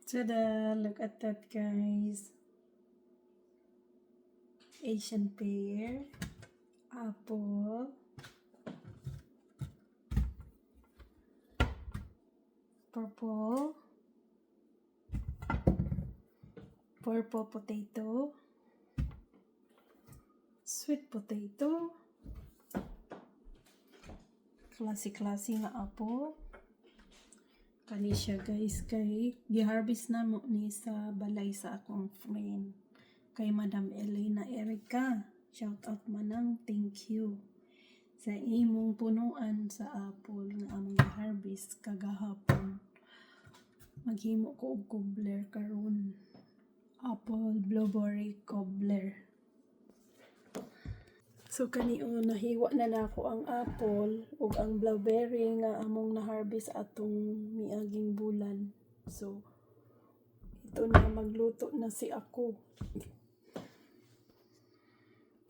Tada! Look at that, guys. Asian pear, apple, purple potato, sweet potato, klase-klase nga apple. Kani siya, guys, kay giharvest na mo ni sa balay sa akong friend kay Madam Elena Erica. Shout out manang, thank you sa imong punuan sa apple nga among giharvest kagahapon. Maghimo ko og cobbler karon, apple blueberry cobbler. So kaniyo nahiwa na nako ang apple ug ang blueberry nga among na-harvest atong miaging bulan. So ito na, magluto na si ako.